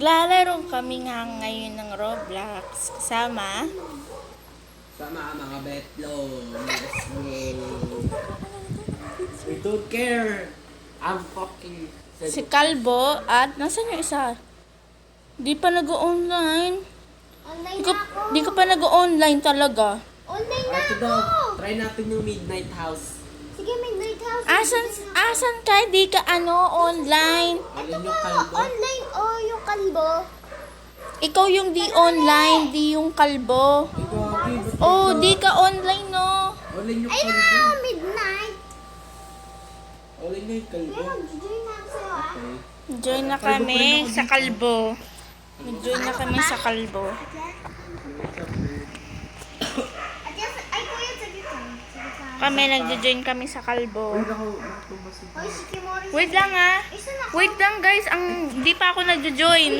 Maglalaro kami nga ngayon ng Roblox kasama Sama mga betlo. Let's go. I don't care. I'm fucking... si Kalbo at nasan yung isa? Di pa nag-online. Online Di ko, na ako. di ko pa nag-online talaga. Online na Ito ako. daw. Try natin yung midnight house. Sige, midnight house. Asan ka? Di ka online. Alin yung kalbo? Online, oh, yung kalbo. Ikaw yung di online, di yung Kalbo. Ay, gagi. Ba't Oh, ito? di ka online, no? Alin yung Ayun kalbo? na, midnight. Alin yung kalbo? Pero, mag-join na ako sa'yo, ah. Okay. Join na kami sa Kalbo. Nag-join na kami sa Kalbo. Ay, kuya, sige ka. Sige ka. Kami, nag-join kami sa Kalbo. Uy, naku, masin. Oy, si Kimori. Wait lang ah. Isa na ako. Wait lang guys, di pa ako nag-join.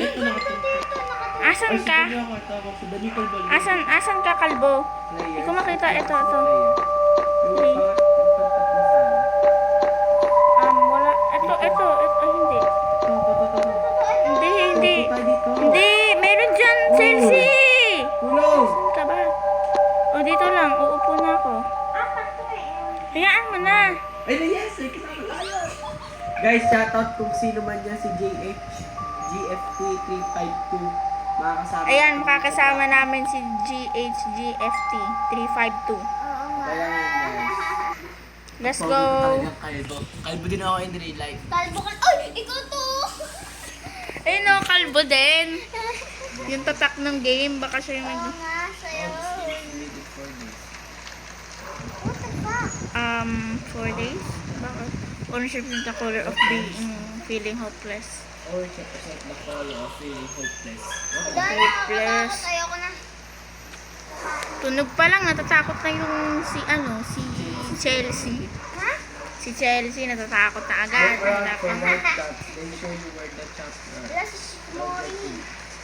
Asan ka? Asan ka, Kalbo? Hindi ko makita. Ito. Wala. Ito. Hindi. Hindi. Hindi. Meron dyan, Chelsea. Tulong! Ka ba? O, dito lang. Uupo na ako. Hayaan mo na. Ay, na yes! Ay, kasama tayo! Guys, shoutout kung sino man yan, si JH GFT352. Makakasama. Ayan, makakasama namin si GHGFT 352. Oo nga. Kaya yan, guys. Let's Pogi go. ko talagang kalbo. Kalbo din ako in real life. Kalbo ka. Oy, ikaw to. Ayun no, Kalbo din. Yung tatak ng game, baka siya yung Oo nga, sa'yo. What the fuck? 4 days? Bakit? Ownership in the color of being feeling hopeless. Or check us out the color of feeling hopeless. Dahil Hopeless. nakakatakot, ayoko na. Tunog pa lang, natatakot na yung si Chelsea. Ha? Si Chelsea, natatakot na agad. Look around for Natatakot. white dots. They show you where the chops are. Wala si Shikimori.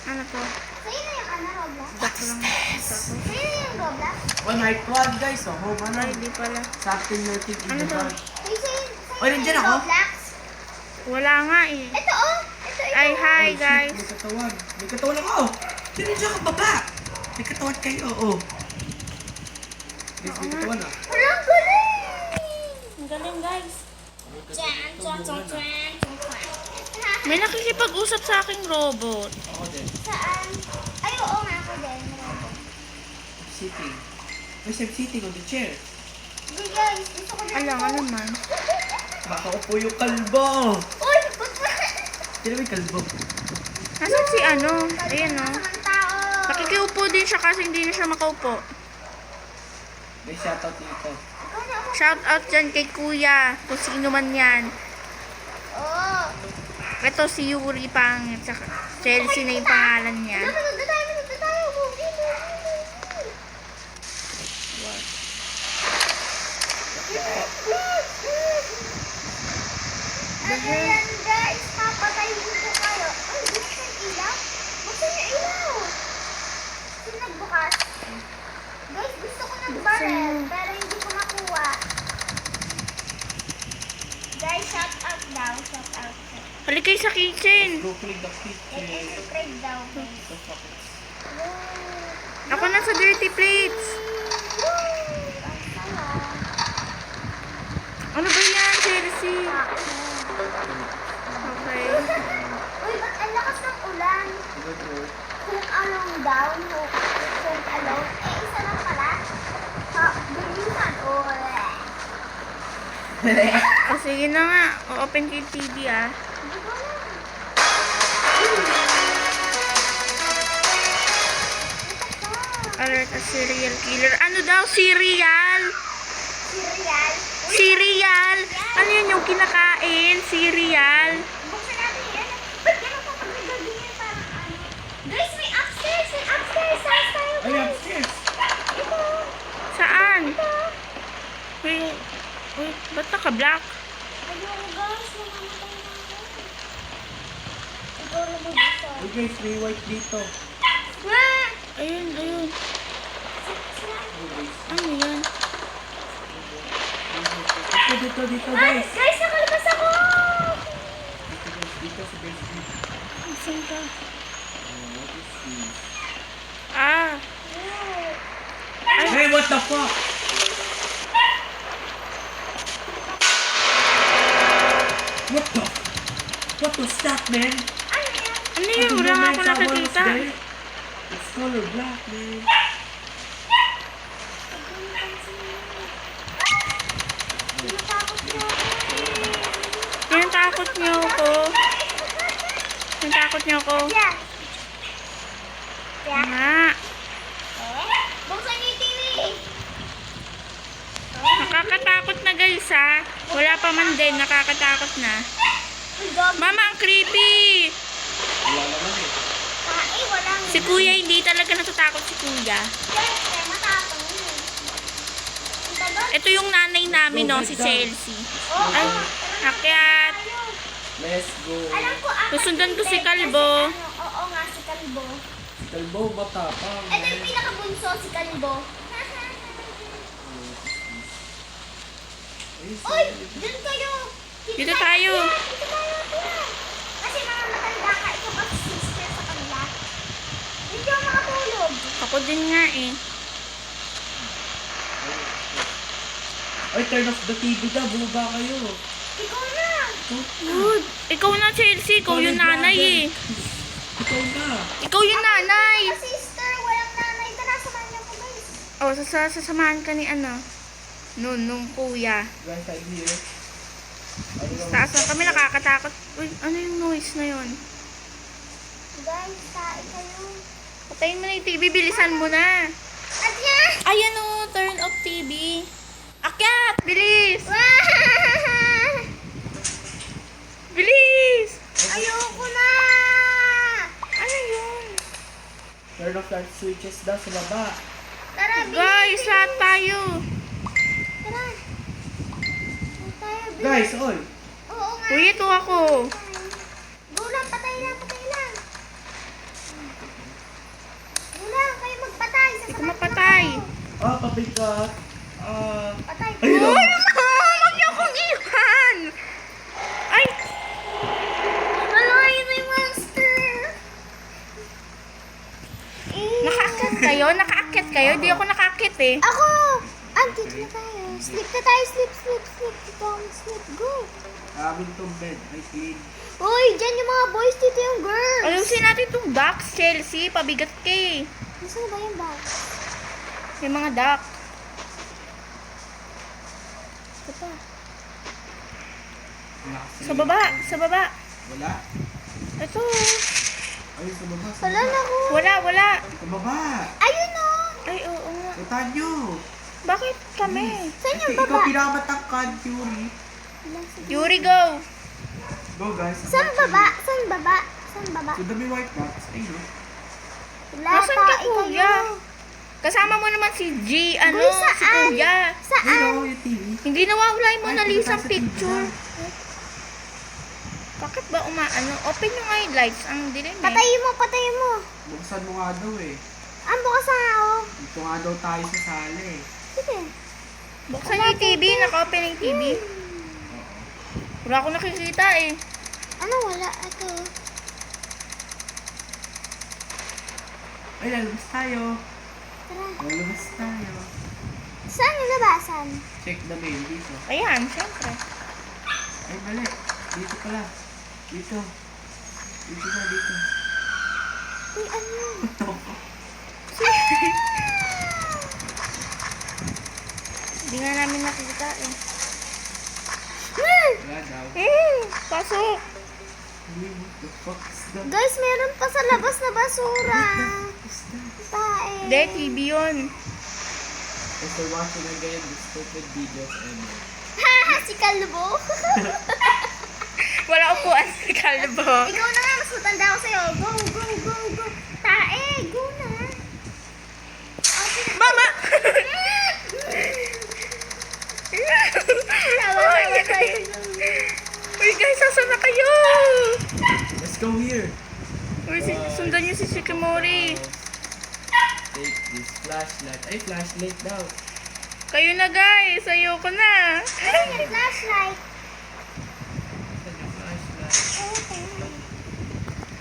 Ano to? Sa'yo na yung Roblox? Duck lang. Ito. Sa'yo na yung Roblox? Oh, night one, guys. Oh, home ano? Ay, di pala. Something you're thinking Ano to? about. Sa'yo Oy, nandiyan yung ako. Roblox? Wala nga eh. Ito oh! Ito. Ay, hi Oh, shit, guys. May katawan. May katawan ako. Sino dyan ka baba? May katawan kayo, oh. Guys, may katawan ah. Walang galing! Ang galing guys. Chan, chan, chan, chan, chan. May nakikipag-usap sa aking robot. Ako din. Saan? Ay, oo nga ako din. Sitting. May same sitting on the chair. Hindi guys, gusto ko din. Alam, ano man. Baka upo yung kalbo. Uy! Ba't ba? Sino may kalbo? Nasaan si ano? Ayan o. Sa mga tao. Nakikiupo din siya kasi hindi na siya makaupo. May shoutout dito. Ikaw na ako. Shout out dyan kay kuya. Kung sino man yan. Oo. Ito si Yuri pang. Tsaka Chelsea na yung pangalan niya. Minod na tayo. Bugi. Ayan guys, papatayin ko kayo. Ay, buksan yung ilaw. Buksan yung ilaw. Sino nagbukas? Guys, gusto ko nag-barrel, pero hindi ko makuha. Guys, shout out daw. Shout out. Halika kayo sa kitchen. Go click the Like, picture. subscribe daw. guys. The fuck is... Wow. Ako na sa dirty plates. Woo! Ang saya. Ano ba yan, Chelsea? Ah, Okay. Uy, ba't ang lakas ng ulan? Good work. Kung along down, kung along, isa lang pala. Ha, bilisan, O sige na nga. O-open ko yung TV ah. Hindi ko alam. Alert a serial killer. Ano daw? Cereal? Cereal. Uy, Cereal? Ano yun yung kinakain? Cereal? buksan natin yan. Ba't gano'n pa pag nagagawin parang ano? Guys, may upstairs! May upstairs! Saan tayo, Ay, guys? upstairs. Ito. Saan? Wait, ba't naka-black? Ayoko, guys. Mamamatay na ako. Ikaw na bubuksan. Uy guys, may white dito. Ah! Ayun. Ano yan? Dito Guys, guys. nakalabas ako! Dito sa basement. Saan ka? What is this? Ah. Hey, what the fuck? What was that, man? Ano yun? Wala nga ako nakikita. It's color black, man. Tinatakot niyo ako. Tinatakot niyo ako. Tinatakot niyo ako. Yeah. Yeah. Nga. Buksan niyo yung TV. Nakakatakot na guys ha. Wala pa man din. Nakakatakot na. Uy, dog. Mama, ang creepy! Wala naman eh. Walang. Si kuya, hindi talaga natatakot si kuya. Siyempre, matapang yun. Ang tagal. Ito yung nanay namin, no, si Chelsea. Oo. Ay, akyat. Let's go. Alam ko, apat Susundan ko yung si bed Kalbo. kasi ano, oo nga, si Kalbo. Kalbo, matapang. Ito yung pinakabunso, si Kalbo. Uy! Dun kayo! Dito tayo. Dito tayo, tira. Kasi mga matanda ka, ikaw kasi sister sa kanila. Hindi ako makatulog. Ako din nga eh. Ay, turn off the TV daw. Bumaba kayo. Ikaw na! Good. Ikaw na, Chelsea. Ikaw yung nanay eh. Ikaw na. Ikaw yung nanay. Mga sister, walang nanay. Tara, samahan niyo ko, guys. Oh, sasamahan ka ni ano. Nung kuya. Guys, I'm here. Ano lang? Taas na kami, nakakatakot. Uy, ano yung noise na yun? Guys, kain kayo. Patayin mo na yung TV, bilisan mo na. At yan! Ayan o, turn off TV. Akyat! Bilis! Wah! Bilis! Ayoko na! Ano yun? Turn off that switches daw sa baba. Tara, bilis! Guys, lahat tayo. Tara. Tayo, bilis. Guys, oy. Oo nga. Uy, ito ako. Go lang, patay lang, patay lang. Go lang, kayo magpatay. Hindi ko mapatay. Ah, pabigat. Ah. Patay. Ay, no. Uy, huwag niyo akong iwan. Ay, Ano, yun may monster. nakaakyat kayo? Nakaakyat kayo? Di ako nakaakyat eh. Ako! Dito na tayo. Sleep na tayo. Sleep. Dito ang sleep. Go. Amin tong bed. Ay, clean. Uy, dyan yung mga boys. Dito yung girls. Ayusin natin itong box, Chelsea. Pabigat ka eh. Nasaan ba yung box? May mga duck. Ito pa. Wala kasi. Sa baba, sa baba. Wala. Ito. Ay, sa baba. Sa Wala baba. na ko. Sa Wala. baba. Ayun o. Ay, oo nga. Puntahan nyo. Bakit kami? Saan yung Ikaw baba? pinakamatangkad, Yuri. Yuri, go. Go, guys. Saan baba? Saan baba? Saan baba? So, dami white box. Ay, no. Wala, Nasaan ka, tae kuya? kayo. Kasama mo naman si G, ano, Uy, si saan? kuya. Saan? Hello, yung TV. Hindi nawawala yung Mona Ay, Lisa punta tayo sa picture. TV. Bakit ba umaano? Open yung highlights. Ang dilim eh. Patayin mo. Buksan mo nga daw eh. Ang bukas na ako. Dito nga daw tayo sa sala eh. Sige. Buksan yung TV. Naka-open yung TV. Wala akong nakikita eh. Ano wala? Ito. Ay, lalabas tayo. Tara. Lalabas tayo. Saan yung labasan? Check the mail dito. Ayan, syempre. Ay, mali. Dito pala. Dito. Dito na, dito. Uy, ano? What the fuck? Hindi nga namin nakita eh. Wala daw. Pasok. What the fuck is that? Guys, meron pa sa labas na basura. Is that? Tae. Hindi, TV yun. As we're watching again the stupid videos ever. Haha, si Kalbo. Wala upuan si Kalbo. Ikaw na nga, mas matanda ako sa'yo. Go. Tae, go na. Okay. Mama! Tawa tayo. Uy guys, asan na kayo? Let's go here. Uy, sundan niyo si Shikimori. Take this flashlight. Ay, flashlight daw. Kayo na guys, ayoko na. Ayun yung flashlight. Saan yung flashlight?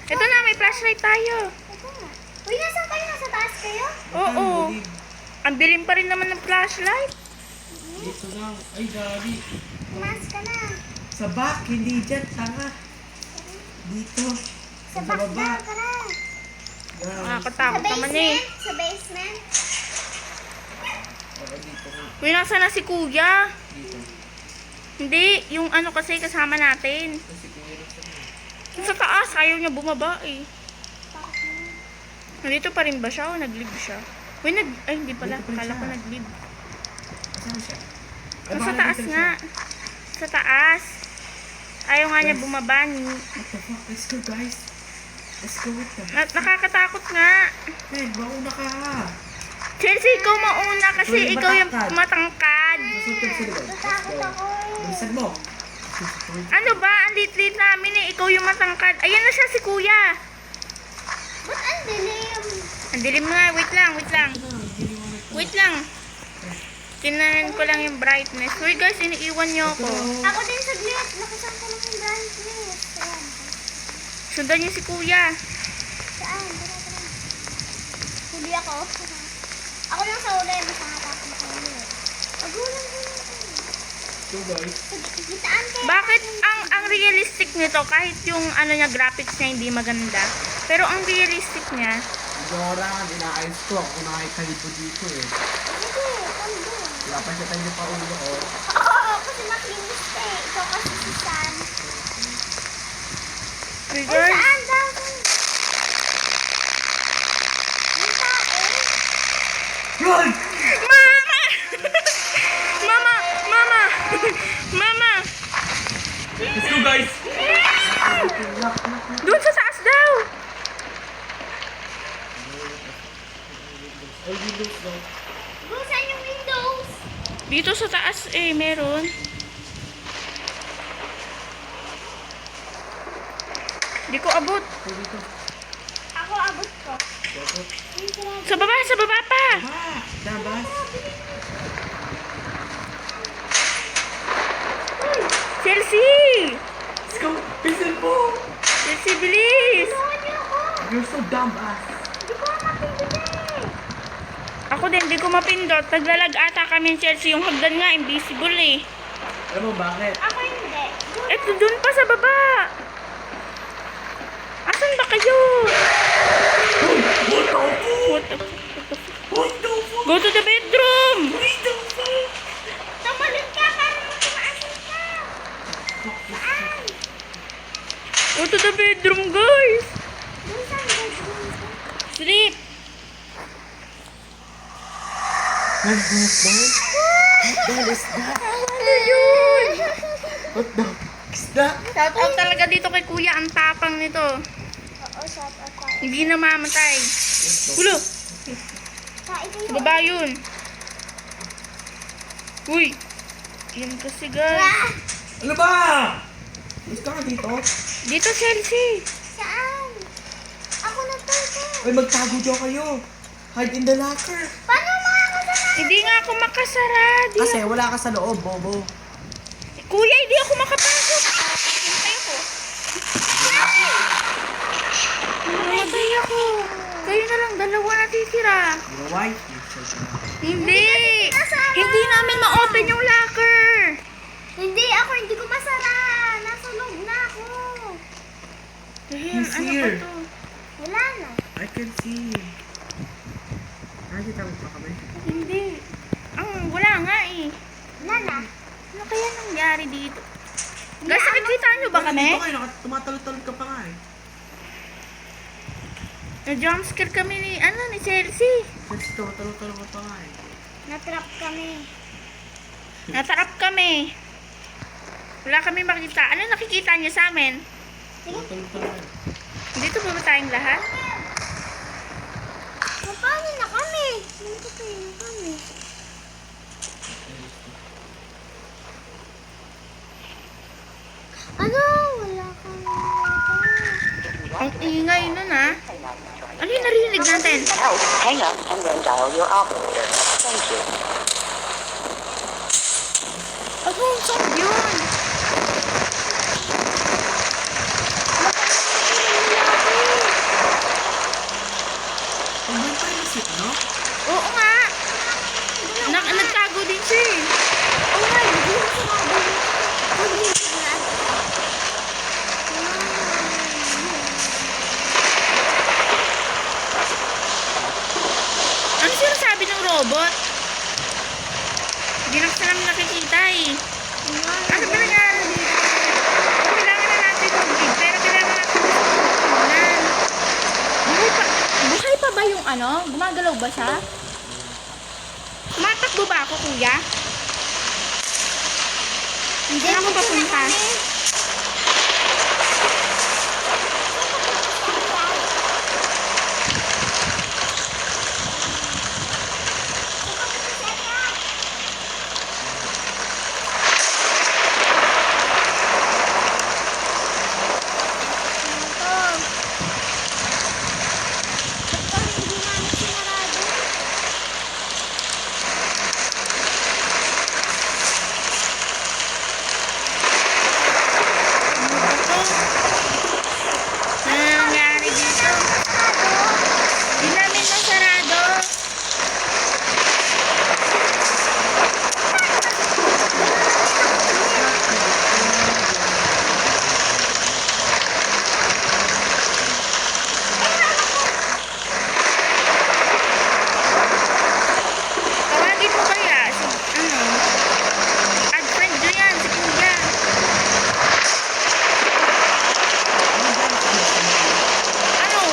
Ito na, may flashlight tayo. Ito nga. Uy, nasan kayo? Nasa taas kayo? Oo. Ang dilim pa rin naman ng flashlight. Dito lang. Ay, Gabi. Mas ka na. Sa back, hindi dyan. Tanga. Dito. Sa back daw, tara. Yan. Sa Nakakatakot naman eh. basement? Sa basement? Oo, dito nga. Uy, nasa na si kuya? Dito. Hindi, yung ano kasi kasama natin. Kasi kuya sa Yung sa taas, ayaw niya bumaba eh. Bakit naman? Nandito pa rin ba siya o nag-leave siya? Uy, ay hindi pala. Dito pa rin Kala ko siya. nag-leave. Saan siya? Ay, Yung baka sa taas nandito nga. siya. Sa taas. Ayaw nga niya Yes. bumaba. What the fuck? Let's go, guys. Let's go with them. Nakakatakot nga. Man, mauna ka ha. Chelsea, ikaw mauna kasi Uy, ikaw yung matangkad. matangkad. Masusunod sa likod. Let's Natatakot go. ako eh. Bilisan mo. Ano ba? Ang lit-lit namin eh. Ikaw yung matangkad. Ayan na siya si kuya. Ba't ang dilim? Ang dilim nga. Wait lang, wait lang. Wait lang. Tinanan ko lang yung brightness. Uy guys, iniiwan niyo ako. Ako din saglit. Nakasama ko lang yung brightness. Ayan. Sundan niyo si kuya. Saan? Tara, tara. Huli ako. Ako lang sa uli. Mas nakatapos sa uli. Magulang ko lang. So guys. Gitaan kayo. Bakit ang realistic nito kahit yung ano niya graphics niya hindi maganda. Pero ang realistic niya, Dora, inaayos ko. Ako nakikalipo dito eh. Hindi, kalbo. Wala pa siya tayo pa ulo ko. Oo, kasi makinis ka eh. Ikaw kasi si San. uy Uy, guys, saan daw? Yung tao. Run! Mama! Mama! Mama! Mama! Let's go guys! Doon sa taas daw! Ay, windows daw. Saan yung windows? Dito sa taas eh, meron. Di ko abot. Dito. Ako abot ko. Dito. Sa baba pa! Ah! Dabas! Chelsea! Let's go! Pisil po! Chelsea, bilis! Tulungan niyo ako. You're so dumb ass! Hindi ko mapipili. Ako din, di ko mapindot. Naglalag ata kami ng Chelsea. Yung hagdan nga, invisible eh. Alam mo bakit? Ako hindi. Eto, dun pa sa baba. Asan ba kayo? What the fuck? What the- What the fuck? Go to the bedroom! What the fuck? Tumalon ka para matumasin ka. Saan? Go to the bedroom, guys! Doon saan bedroom ko? Sleep! What the fuck? What the hell is that? Ano yun? What the is that? Shout out talaga dito kay kuya. Ang tapang nito. Oo, shot out tayo. Hindi na mamatay. Ulo! Sa ito Sa yun. baba yun. Uy! Yan kasi, guys. Ah! Ano ba? Gusto ka dito? Dito, Chelsea. Saan? Ako na to. Ay, magtago dyan kayo. Hide in the locker. Paano makakasama? Hindi nga ako makasara. Kasi wala ka sa loob, bobo. Kuya, hindi ako makapasok. Hintay ako. Namatay ako. Kayo na lang, dalawa natitira. Your wife, you said that. Hindi. Hindi namin ma-open yung locker. Hindi ako, hindi ko masara. Nasa loob na ako. Dahil, He's ano ba here. to? Wala na. I can see. Nakikita mo pa kami? Hindi. Wala nga eh. Wala na. Ano kaya nangyari dito? Guys, nakikita nyo ba kami? Dito kayo, tumatalot-talot ka pa nga eh. Na-jumpscare kami ni Chelsea. Kasi tumatalot-talot ka pa nga eh. Natrap kami. Natarap kami. Wala kami makita. Ano nakikita niyo sa amin? Tumatalot-talot ka. Dito ba tayong lahat? Paano na kami? Nandito na kami. Ano? Wala kami. Ang ingay nun ah. Ano yung narinig natin? Help, hang up and then dial your operator. Thank you. Ano yung sound yun? ba yung ano? Gumagalaw ba siya? Matakbo ba ako, kuya? Hindi, Saan ako papunta? Ano nangyari dito? Di namin nasarado. Tawagin mo kaya si, ano, add friend nyo yan, si kuya. Ano?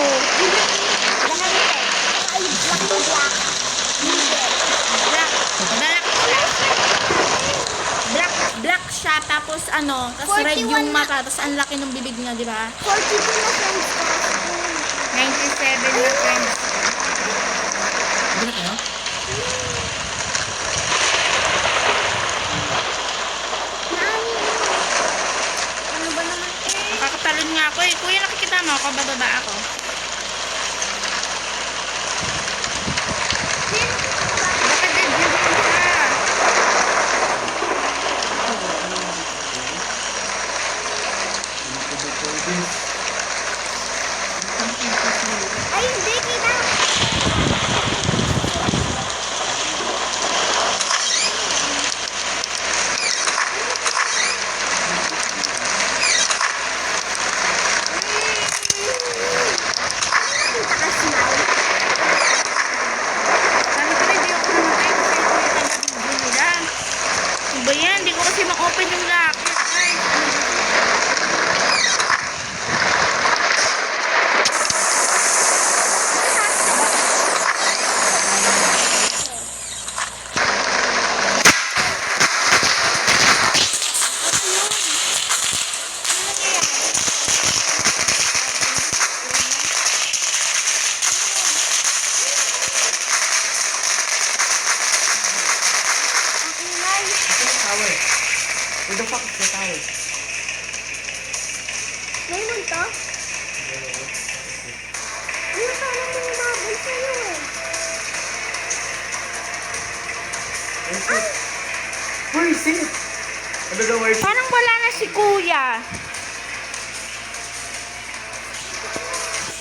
Black siya, tapos ano, tapos red 41 yung na. mata, tapos ang laki ng bibig niya, di ba? 42 na friends ko. 97 na friends. Hindi na kayo? Ano ba naman eh? Nakakatalon nga ako eh. Kuya, nakikita mo ako, bababa ako. Baka dead na din siya. Ay, hindi kita. Nakita ka smile. Sabi ko hindi ako namatay kasi ito yung taga-video nila. Ano ba yan? Hindi ko kasi ma-open yung locket. Guys, Ang ingay. Ito yung tower. Where the fuck is the tower? May multo? Ano parang may nabal sa'yo eh? Where is it? Ano daw where is it? parang wala na si kuya.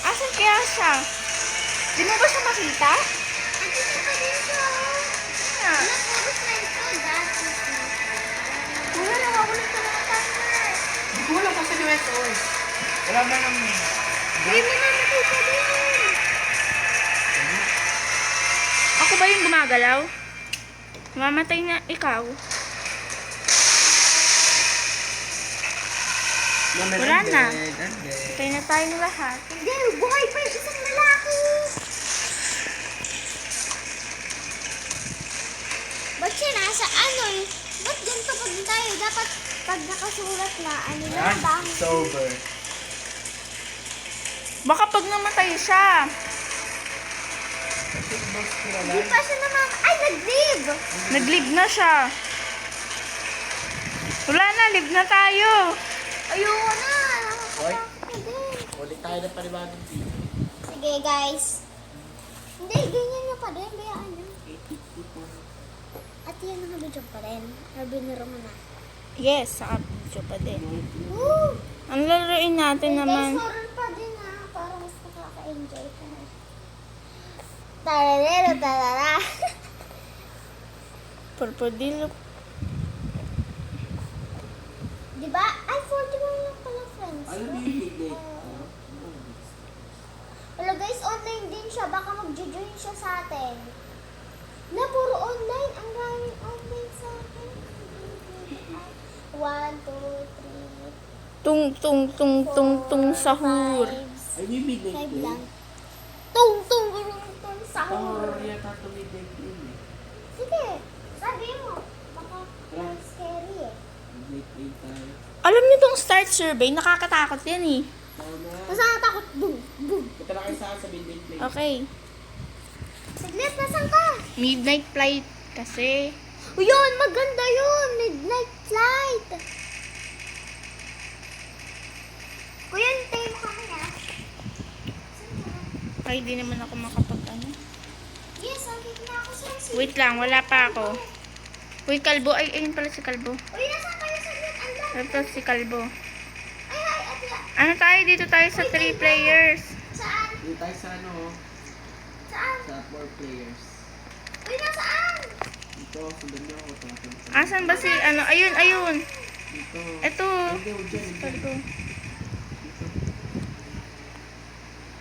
Asan kaya siya? Di mo ba siya makita? Andito pa din siya. Ah, Wala, puro friends ko. That's it. kuya, nawawalan ka ng timer. Hindi ko alam kung saan yung SOS. Wala na nang... Ay, may nakita din. Ako ba yung gumagalaw? Mamatay na ikaw. Wala na. Patay na tayong lahat. Hindi, buhay pa yung isang lalaki. Ba't siya nasa ano eh? Ba't ganito pag tayo? Dapat pag nakasulat na, ano na ba? It's over. Baka pag namatay siya. Hindi pa siya naman. Ay, nag-leave! Nag-live na siya. Wala na, live na tayo. Ayoko na. Hoy. Nakakatakot na din. Ulit tayo ng panibagong video. Sige, guys. Hindi, ganyan nyo pa rin. Bayaan nyo. At yan ang video pa rin. Binuro mo na. Yes, saka video pa din. Woo! Ang laruin natin naman. Guys, horror pa din ha. Para mas nakaka-enjoy ka na. Tararero, tarara. Purpodilo. Diba? Ay, 41 lang pala, friends. Alam mo yung big Wala guys, online din siya. Baka mag-join siya sa atin. Na, puro online. Ang daming online sa atin. 1, 2, 3, Tung, tung, tung, tung, tung, sahur. Ay, may midnight 5 lang. tung, tung, tung, tung, sahur. Horror yata ito midnight yun eh. Sige, sabi mo. Baka scary eh. Midnight play tayo. Alam niyo tong start survey, nakakatakot yan eh. Tama. Basta natakot. Boom, boom. Punta na kayo sa midnight play. Okay. Saglit, nasan ka? Midnight flight kasi. O yun, maganda yun. Midnight flight. Kuya, hintayin mo kami ah. Ay, di naman ako makapag ano. Yes, okay na ako sa Wait lang, wala pa ako. Uy, kalbo. Ay, ayun pala si kalbo. Uy, nasan kayo saglit? Andun. Ito si kalbo. Ay, ay, ate. Ano tayo? Dito tayo sa 3 players. Saan? Dito tayo sa ano, Saan? sa 4 players. Uy, nasaan? Dito, sundan nyo ako. Tapos Asan ba si, ano? Ayun, ayun. dito. Ito. Hindi, huwag dyan, huwag dyan. Kalbo. Dito.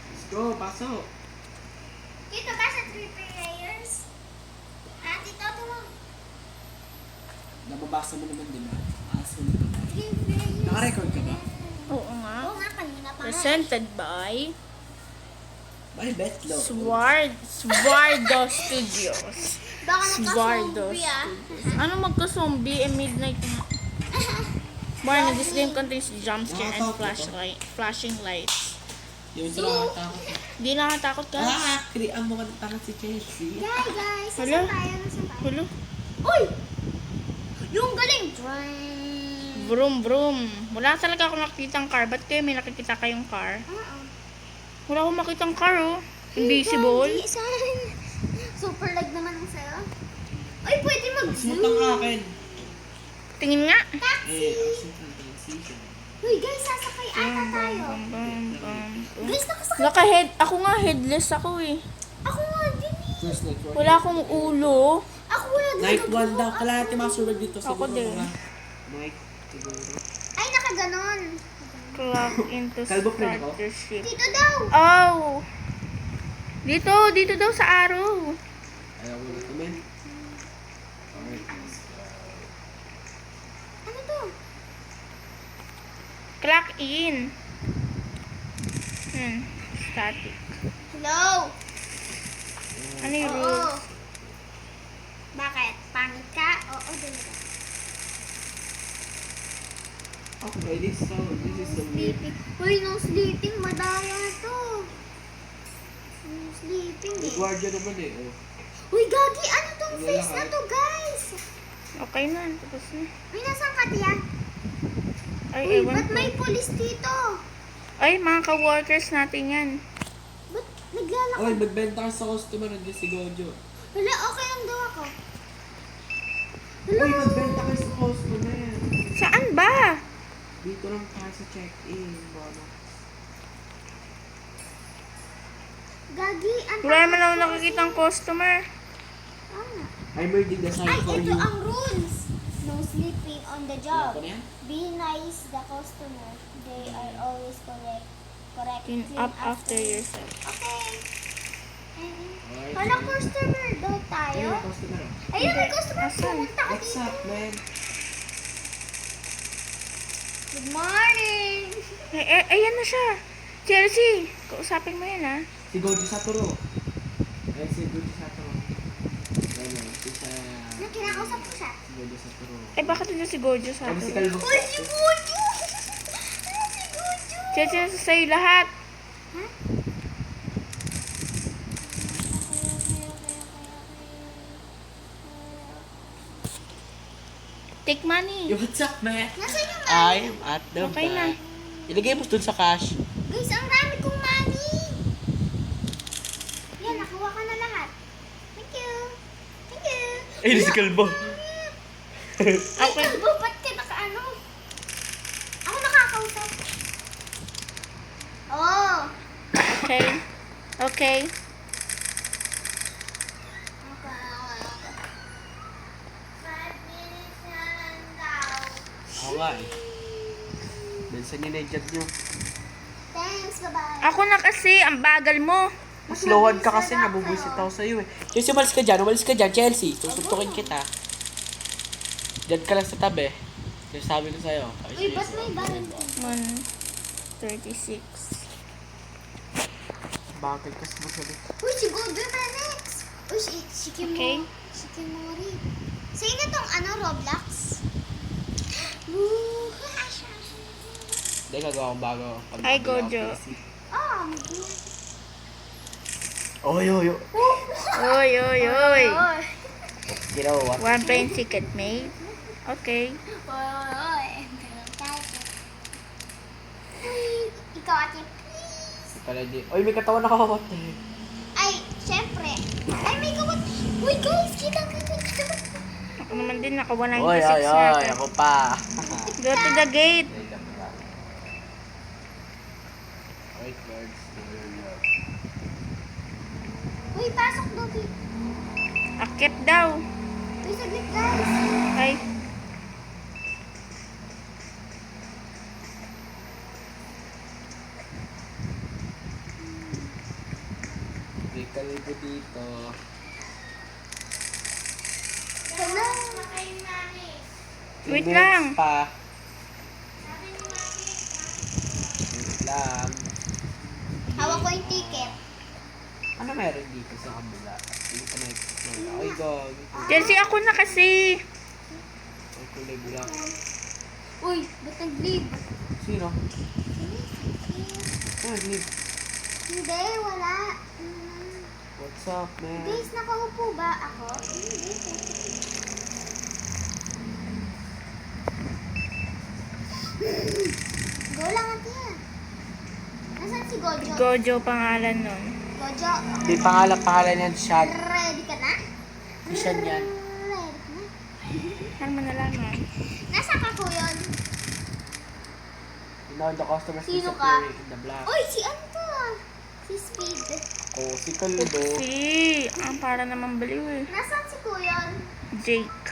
Let's go, pasok. Dito ba sa 3 players? Ah, dito, tulong. Nababasa mo naman, di ba? Aso na ka ba? 3 players. Naka-record ka ba? Oo nga. Oo nga, kanina pa nga. Presented by Bye, Betlo. Swardo Studios. Baka Swardo naka-zombie ah. Studios. Ano magka-zombie? Midnight nga. Barney, this game contains jump scare and flashing lights. Yung sila nakatakot. Di nakatakot ka? Kriang mo ka ng takot si Chelsea. Guys, Hello? nasaan tayo? Nasaan tayo? Hulo. Uy! Yung galing! Vroom, vroom. Wala talaga ako nakikitang car. Ba't kayo may nakikita kayong car? Oo. Wala akong makitang car, oh. Invisible. Hindi, saan? Super lag naman ang sayo. Uy, pwede Smooth mag-zoom. ang akin. Tingin nga. Taxi! Smooth ang transition. Uy, guys, sasakay ata tayo. Bum, bum, bum, bum. Guys, nakasakay. Naka-head. Ako nga, headless ako eh. Ako nga din eh. First night for Wala akong ulo. Ako wala din. Night 1 daw. Kalahati mga survey dito. Ako Siguro din. mga Mike, siguro. Ay, nakaganon. Clock into Kalbo friend ako? starter ship. Dito daw. Oh! Dito daw sa araw. Ayaw ko na tumin. Alright. Ano to? Clock in. Static. Hello? Ano yung Oo. rules? Bakit? Pangit ka? Oo, dun ka. Okay, this is so weird. Sleeping. Uy, no sleeping. Madaya to. No sleeping May eh. guardia naman eh. Oh. Uy, gagi. Ano tong Wala face ka. na to, guys? Okay na, tapos na. Uy, nasaan ka, Tia? Ay, Uy, ewan ba't ko. may police dito? Ay, mga ka-workers natin yan. Ba't naglalakad? Oy, magbenta ka sa customer. Nandiyan si Gojo. Hala, okay lang daw ako. Uy, magbenta ka sa customer. Saan ba? Dito lang tayo sa check-in. Bono. Gagi, ang Wala naman ako nakikitang customer. Ano? I'm reading the sign Ay, for ito you. ang rules. No sleeping on the job. Ano yan? Be nice the customer. They are always correct. Clean up after yourself. Okay. Alright. Hala, customer daw tayo. Ayun, customer. oh. Ayun, may customer. Asan? Pumunta ka What's dito. up, man? Good morning. Ayan na siya. Chelsea, kausapin mo yan ha. Si Gojo Satoru. Ay, si Gojo Satoru. Ayun, si sa... Na kinakausap ko siya. Si Gojo Satoru. Eh, bakit hindi si Gojo sa Ano si atin? Kalbo? Uy, si Gojo! Si Gojo! Chelsea, nasa sa'yo lahat. Ha? Take money. Yo, what's up, man? Nasaan yung I'm at the Okay na. back. Ilagay mo dun sa cash. Guys, ang dami kong money. Yan, nakuha ka na lahat. Thank you. Thank you. Ay, si Kalbo. Ay, Okay. kalbo, ba't ka nakaano? Ako nakakausap. Oh. Okay. Okay. Okay. 5 minutes na lang daw. Okay. Bensan niya na yung jet nyo. Thanks, bye-bye. Ako na kasi, ang bagal mo. Slowan ka kasi, nabubuisit ako sa'yo eh. Chelsea, umalis ka dyan, Chelsea. Susuntukin kita. Diyan ka lang sa tabi. Yung sabi ko sa'yo. Uy, ba't may baril? 136. Bakit kasi masalit? Uy, si Gojo na next. Uy, si Okay. Shikimori. Sa'yo na tong ano, Roblox? Woo! Hindi, gagawa akong bago. Pag Hi, nabili ako Gojo. PC. Oh, Oy, oy, oy. Oy, oy, oy. You know what? One playing Secret Maze. Okay. Ikaw ate, please. Pala di. Oy, may katawan ako. Ay, syempre. Ay, may kawat. Uy, guys, kita. Ako naman din, naka 196 Oy, oy, na oy. ako. Ako pa. Go to the gate. Wait, birds. Uy, pasok daw. Akit daw. Uy, saglit, guys. Ay. May kalibo dito. Hello. Wait 3 minutes lang. Pa. Wait lang. Hawak ko yung ticket. Ano meron dito sa kabila? Hindi ko na-explore. Ay, gog. Chelsea, ako na kasi. Ay, kulay black. Uy, ba't nag-leave? Sino? Sino nag-leave? Hindi, wala. What's up, man? Guys, nakaupo ba ako? Go lang ate yan. Nasaan si Gojo? Gojo pangalan nun. Gojo, May pangalan yan, Shad. ready ka na? Si Shad yan. Ready ka na? Saan mo nalaman? Nasaan ka ko yun? You know, the customers Sino ka? disappearing in the black. Uy, si ano to? Si Speed. Oh, si Kalbo. Si, ang para naman baliw eh. Nasaan si Kuyon? Jake.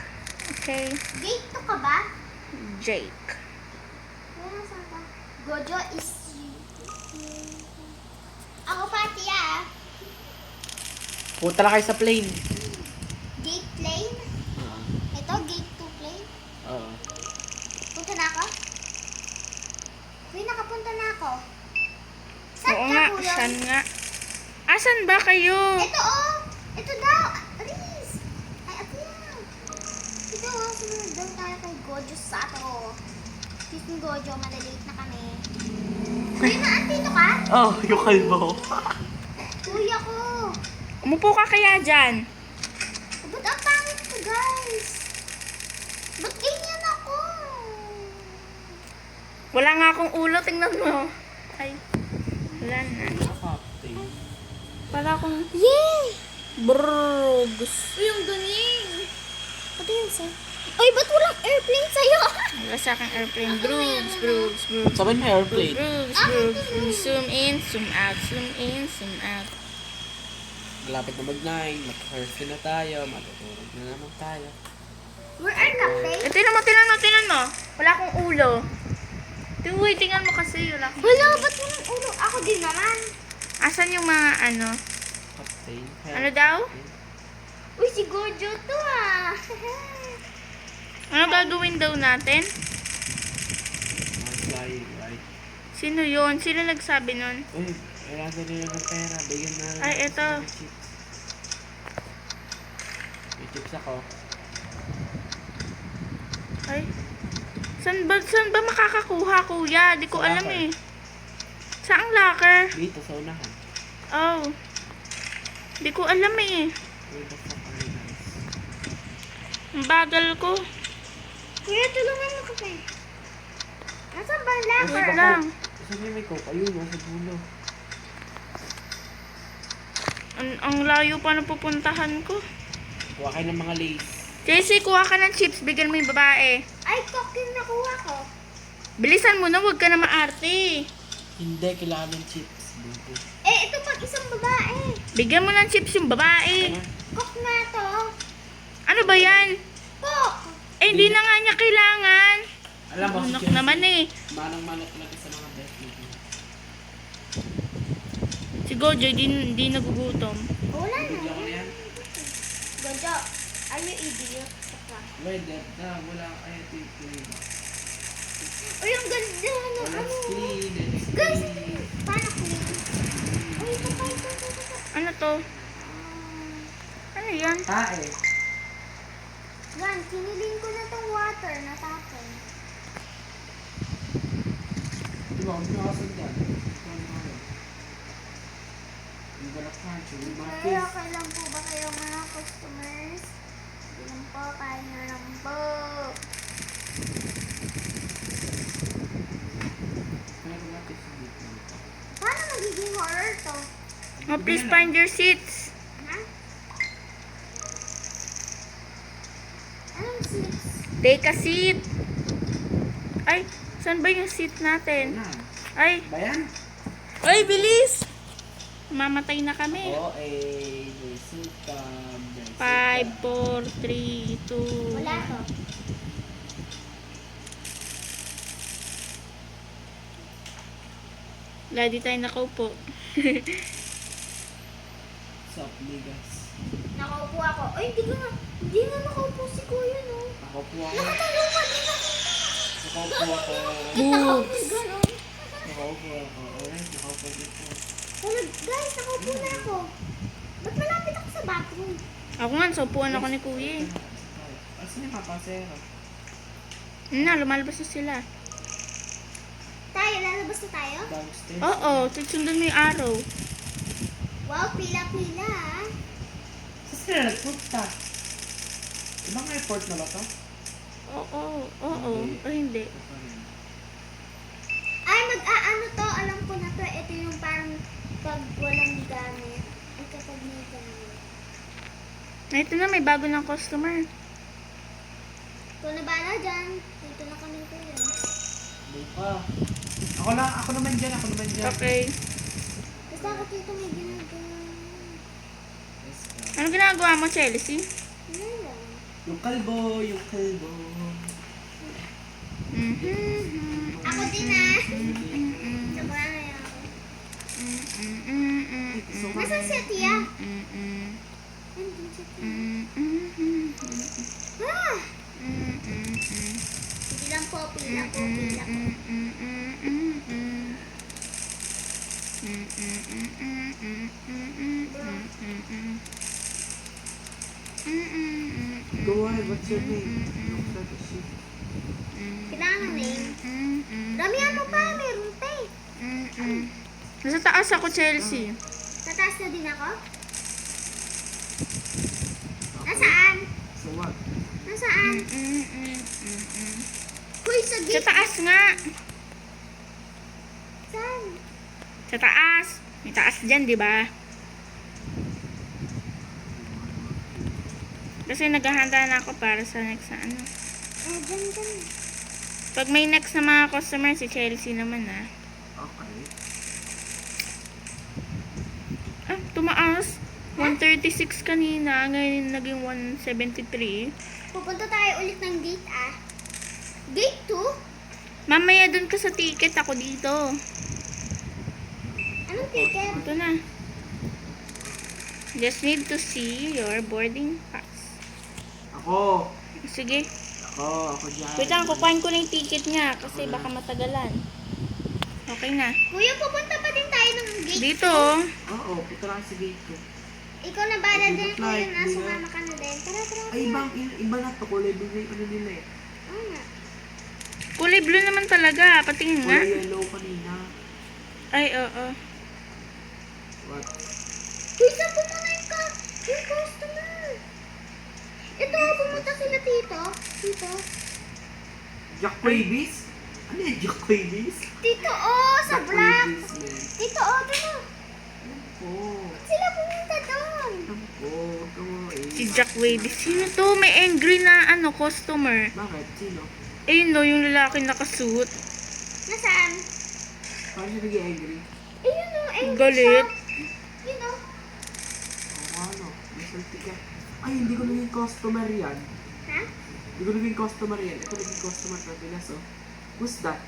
Okay. Gate to ka ba? Jake. Wala, nasaan ka? Gojo is... Ako pati ah. Punta na kayo sa plane. Gate lane? Oo. Ito, gate 2 plane? Oo. Punta na ako? Uy, nakapunta na ako. Saan Oo ka, nga, Kuyon? saan nga? Asan ba kayo? Ito oh! Ito daw! Alis! Ay, ito yan! Ito oh, sumunod daw tayo kay Gojo Sato. Excuse me, Gojo, malalate na kami. Uy, naandito ka? Oh, yung kalbo. Uy, ako! Umupo ka kaya dyan? Ba't ang pangit ko, guys? Ba't ganyan ako? Wala nga akong ulo, tingnan mo. Ay, wala na. Captain. Wala akong Yay! brugs. Uy, yung galing! Ano yun, sir? Uy, ba't walang airplane sa'yo? Wala sa aking airplane. Brugs, brugs, brugs. Sabihin mo airplane. Brugs, brugs, brugs. Zoom in, zoom out, zoom in, zoom out. Malapit na mag-9. Mag-curfew na tayo. Matutulog na naman tayo. Where are captain? Eh, tinan mo. Wala akong ulo. Uy, tingnan mo kasi. Wala akong Wala, ba't walang ulo? Ako din naman. Asan yung mga ano? Captain. Ano daw? Uy, si Gojo to ah. Ano gagawin daw natin? Mga flying, right? Sino yun? Sino nagsabi nun? Uy, kailangan nila ng pera. Bigyan na lang. Ay, eto. May chips. May chips ako. Ay. Saan ba makakakuha, kuya? Di ko Sa alam locker. eh. Saang locker? Dito, sa unahan. Oh. Di ko alam eh. Where the fuck are you guys? Ang bagal ko. Kuya, tulungan mo kasi. Nasaan ba ang Uy, locker? Wait baka- lang. Sabi may coke. Ayun, nasa dulo. Ang layo pa na pupuntahan ko. Kuha kayo ng mga lace. Jessie, kuha ka ng chips. Bigyan mo yung babae. Ay, cock yung nakuha ko. Bilisan mo na. Huwag ka na maarte. Hindi, kailangan ng chips. Buti. Eh, ito pag isang babae. Bigyan mo ng chips yung babae. Ano? Cock na to. Ano ba yan? Cock! Eh, hindi na nga niya kailangan. Alam mo, Anak naman eh. Manang-manang talaga sa mga best people. Si Gojo, di nagugutom. Wala Bigyan na. ko na yan. Gojo, are you idiot? Wait, wala kaya clean. Uy, ang ganda. Let's clean, let's Guys, clean. paano clean? Uy, ito pa ito. to? Ano yan? Tae. Yan, kinilin ko na tong water na tapon. Di ba? Huwag nakasan dyan. Yung galak punch, yung mga Kaya face. okay lang po ba kayo mga customers? Hindi lang po, kaya nyo lang po. Kaya ko natin sa dito. Paano magiging horror to? Oh, please find your seats. Ha? Anong six? Take a seat. Ay, saan ba yung seat natin? Na. Ay, Ba yan? ay, bilis! Mamatay na kami. Oo, eh. Jessica. 5, 4, 3, 2, Wala to. Lagi tayo nakaupo. Sup, niggas? Nakaupo ako. Ay, hindi nga nakaupo si Kuya, no? Ako po ako. Nakatayo pa din ako. Ako po ako. Nakaupo gano'n. Nakaupo ako. Alright, nakaupo dito. Wala, guys, nakaupo na ako. Ba't malapit ako sa bathroom? Ako nga, sa upuan ako ni Kuya eh. Asan yung papasero? Na, lumalabas na sila. Tayo, lalabas na tayo? Downstairs? Oo, susundan mo yung araw. Wow, pila-pila, ah. Saan sila nagpunta? Ibang airport na ba to? Oo, oo. O hindi. Ay, mag-aano to, alam ko na to. Ito yung parang pag walang gamit. Ay, kapag may gamit. Ito na, may bago ng customer. Ikaw na bala dyan. Dito na kami kuya. Buka. Ako naman dyan. Okay. Basta ako dito may ginagawa. Yes, Ano ginagawa mo, Chelsea? Ano lang? yung kalbo. Mhm. Ako din ah. Saka na ako. Nasaan si Tia? Nandun si Tia. Ah! Hindi lang po, pila po, pila po. Go ahead, what's your name? Yung courtesy. Kailangan name. Ramihan mo pa, meron pa eh. Nasa taas ako, Chelsea. Tataas na din ako? Nasaan? So what? Nasaan? Uy, sa Sa gate. taas nga. Saan? Sa taas. May taas dyan, di ba? Kasi naghahanda na ako para sa next na ano. Dyan. Pag may next na mga customer, si Chelsea naman ah. Okay. Ah, tumaas. 136 kanina, ngayon naging 173. Pupunta tayo ulit ng gate ah. Gate 2? Mamaya dun ka sa ticket, ako dito. Anong ticket? Ito na. Just need to see your boarding pass. Ako Sige. dyan. Wait lang, kukuhain ko na yung ticket niya kasi baka matagalan. Okay na. Kuya, pupunta pa din tayo ng gate. Dito. Oo, punta lang sa gate ko. Ikaw na bala Ay, din, good kuya, night, na kuya. sumama ka na din. Tara. Ay, iba na to. Kulay blue na yung ano nila eh. Oo nga. Kulay blue naman talaga. Patingin nga. Kulay yellow kanina. Ay, oo. What? Uy, saan pumunta yung customer? Ito, pumunta sila dito. Dito. Jack Quavis? Ano yung Jack Quavis? Dito, oh, sa Jack black. Quavis, man. Dito, oh, dito. Oh, Sila pumunta doon. Si Jack Wade. Sino to? May angry na ano, customer. Bakit? Sino? Ayun no, yung lalaki nakasuit. Nasaan? Paano siya nag-angry? Ayun, oh, angry Galit. siya. Yun, oh. Ano? Masalti ka. Ay, hindi ko naging customer yan. Ha? Hindi ko naging customer yan. Ito naging customer na Pilas, oh. Who's that?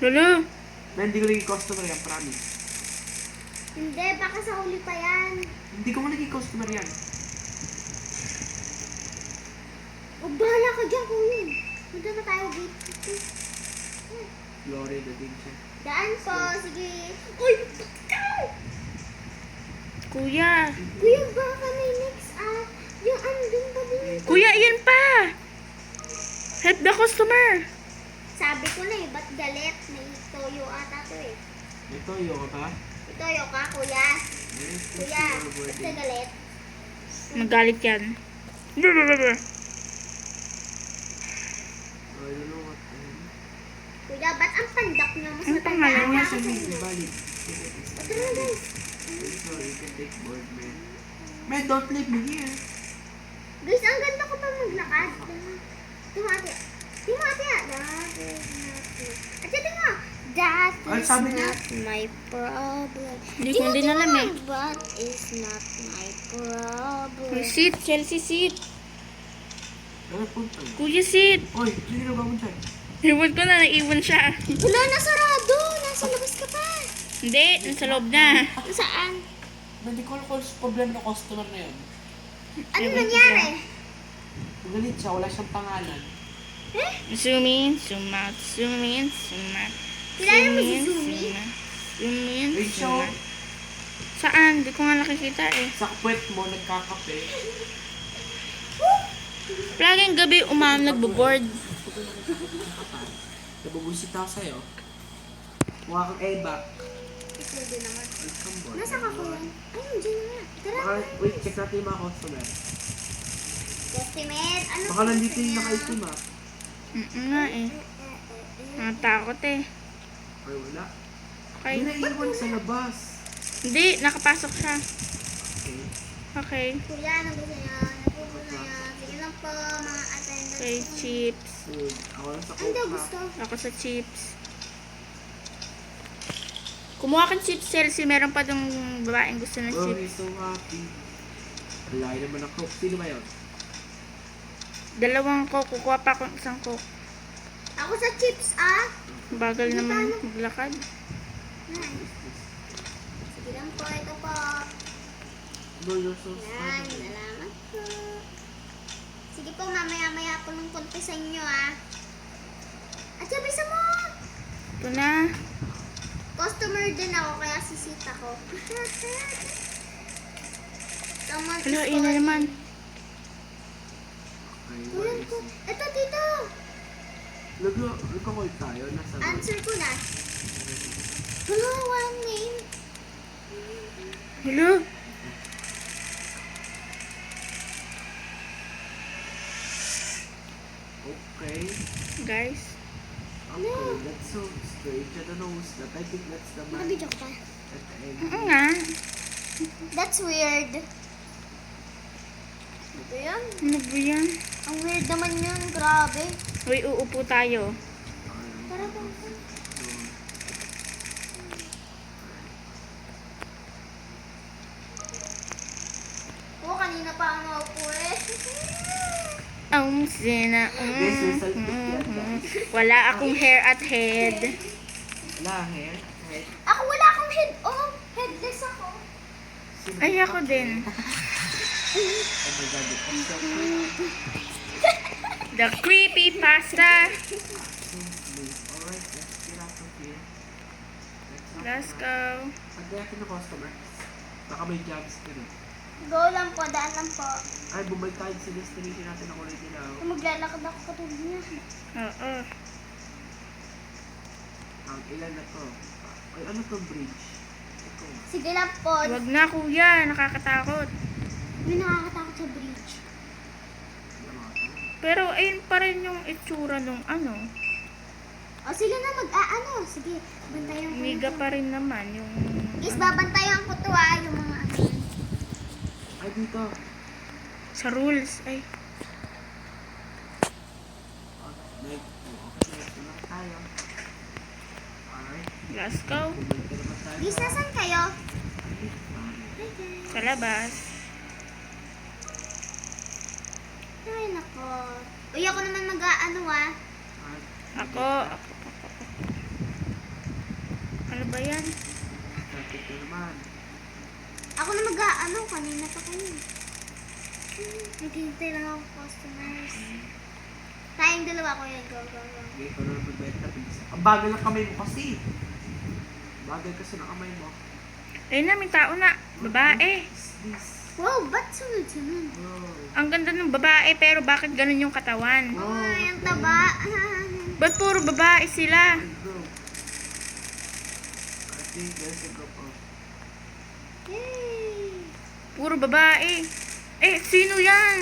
Lalo. Na hindi ko naging customer yan, promise. Hindi, baka sa huli pa yan. Hindi ko naging customer yan. Huwag bahala ka dyan, kuya. Punta na tayo dito. Glory na din siya. Daan po, sige. Uy! Ikaw! Kuya. Kuya, baka may next yung andun pa din. Kuya, yan pa. Help the customer. Sabi ko na eh, ba't galit? May toyo ata to eh. Ito, yung ka ba? May toyo ka, kuya. Kuya, ba't ka galit? Magalit yan. Blablabla. Kuya, ba't ang pandak niyo? Mas Ang matanda pangalan niya? ata ako sa inyo. Ito na guys. Man, don't leave me here. Guys, ang ganda ko pa maglakad. Tumati. Tumati ah. At ito nga. That Ay, is sabi niya. not my problem. Hindi ko din alam eh. That is not my problem. Uy, sit. Chelsea, sit. Ano punta? Kuya, sit. Oy, sino ba mo dyan? Iwan ko na. Naiwan siya. Wala, nasarado. Nasa labas ka pa. Hindi. Nasa loob na. Saan? Hindi ko alam kung ano problema ng customer na yun. Ano nangyari? Magalit siya, wala siyang pangalan. Zoom in, zoom out, zoom in, zoom out. Kilala mo si Zoom in, Zumi? zoom out. Zoom in, Wait, zoom show. out. Saan? Hindi ko nga nakikita eh. Sa kwet mo, nagkakape. Laging gabi nagbo-board. Nabubusit ako sa'yo. Mukha kang A-back. Pwede naman. Welcome board. Nasa ka kuya? Ay, nandiyan na nga. Tara. Baka, wait, check natin yung mga customer. Estimate. Ano Baka nandito yung nakaitim ah. Nga eh. Natakot eh. Ay, wala. Okay. Hindi naiiwan sa labas. Hindi, nakapasok siya. Okay. Okay. Kuya, ano gusto niya? Napupo na yan. Sige lang po, mga attendants. Okay, chips. Food. Ako lang sa Ano daw coke gusto? Ako sa chips. Kumuha kang chips, Chelsea. Meron pa dong babaeng gusto ng Oh, chips. he's so happy. Alay naman ang coke. Sino ba yun? Dalawang coke. Kukuha pa akong isang coke. Ako sa chips, ah. Bagal naman maglakad. Nice. Sige lang po, ito po. No, you're so Yan, funny. salamat po. Sige po, mamaya-maya po ng konti sa inyo, ah. At sabi sa mo! Ito na. Customer din ako, kaya sisita ko. Someone Hala, is yun na calling. naman. Ay, Kuya ko. Ito, dito. Nagkakall tayo. Nasa Answer ko na. Hello, one name. Hello? Okay. Guys. Okay, that's so strange. I don't know who's that. I think that's the man Nakabidyo ko pa. at the end. Oo nga. That's weird. Ito yan. Ano ba yan? Ang weird naman yun. Grabe. Uy, uupo tayo. Tara po. Oo, kanina pa ako maupo eh. Sina. This is a Wala akong hair at head. Wala, hair. Right? Ako wala akong head. Oh, headless ako. Sino Ay, ba? ako din. Oh my God, it's so creepy. The creepy pasta. Alright, let's get out of here. Let's go. Pagkaya natin ng customer. Baka may jobs ka rin. Go lang po, daan lang po. Ay, bumalik tayo sa destination natin ng kulay dilaw. Maglalakad ako katulad niya. Oo. Ang ilan na to? Ay, ano tong bridge? Ito. Sige lang po. Wag na, kuya. Nakakatakot. May nakakatakot sa bridge. Pero ayun pa rin yung itsura nung ano. O sige na, mag-aano. Sige, bantayan ko. Miga na to. pa rin naman yung... Guys, babantayan ko to yung mga ano. Ay, dito. Sa rules. Ay. Okay, next na tayo. Alright, Let's go. bumalik na naman tayo. Guys, nasan kayo? Sa labas. Ay, nako. Uy, ako naman mag-aano Ako. Ano ba yan? Traffic na naman. Ako na mag-aano. Kanina pa kayo. Naghihintay lang ako customers. Tayong dalawa ko yan. Go, go, go. Okay, ikaw na naman magbenta. Bilis. Ang bagal ng kamay mo kasi. Bagal kasi ng kamay mo. Ayun na, may tao na. Babae. Wow, ba't sunod-sunod? Ang ganda ng babae, pero bakit ganun yung katawan? Ay, ang taba. Ba't puro babae sila? Yay! Puro babae. Eh, sino yan?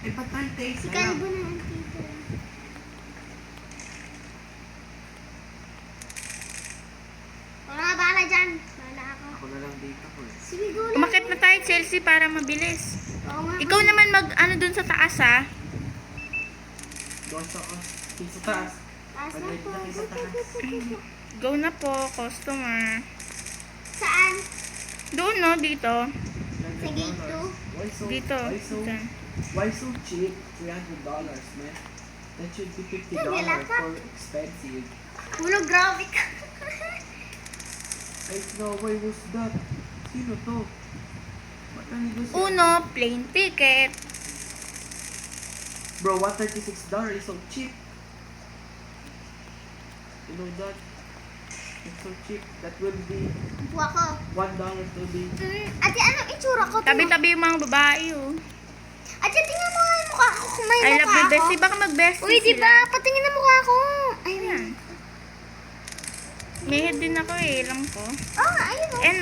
Eh, ba't tayo taste? Si Kalbo na ang tito. Wala nga bala dyan. Wala ako. Ako na lang dito ko eh. Sige, go lang. Umakit na tayo, Chelsea, para mabilis. Oo nga. Ikaw naman ano dun sa taas, ha? Doon sa taas. Taas na po. Sa taas. Go na po, customer. Saan? Doon, no? Dito. Sa gate 2. Why so, Dito. Why why so cheap? $300, man. That should be $50 for expensive. Ulo, grabe ka. Ay, no, why was that? Sino to? Ba't nandito siya? Uno, plane ticket. Bro, $136 is so cheap. You know that? It's so cheap. That will be Buwa ko. $1 to be. Ate, anong itsura ko? Tabi-tabi yung mga babae, oh. Ate, tingnan mo nga yung mukha ko kung may I love mukha you, ako. bestie. Baka mag-bestie Uy, di sila. ba? Patingin ang mukha ko. Ayun. May head din ako, eh. Alam ko. Oh, ayun. Oh. And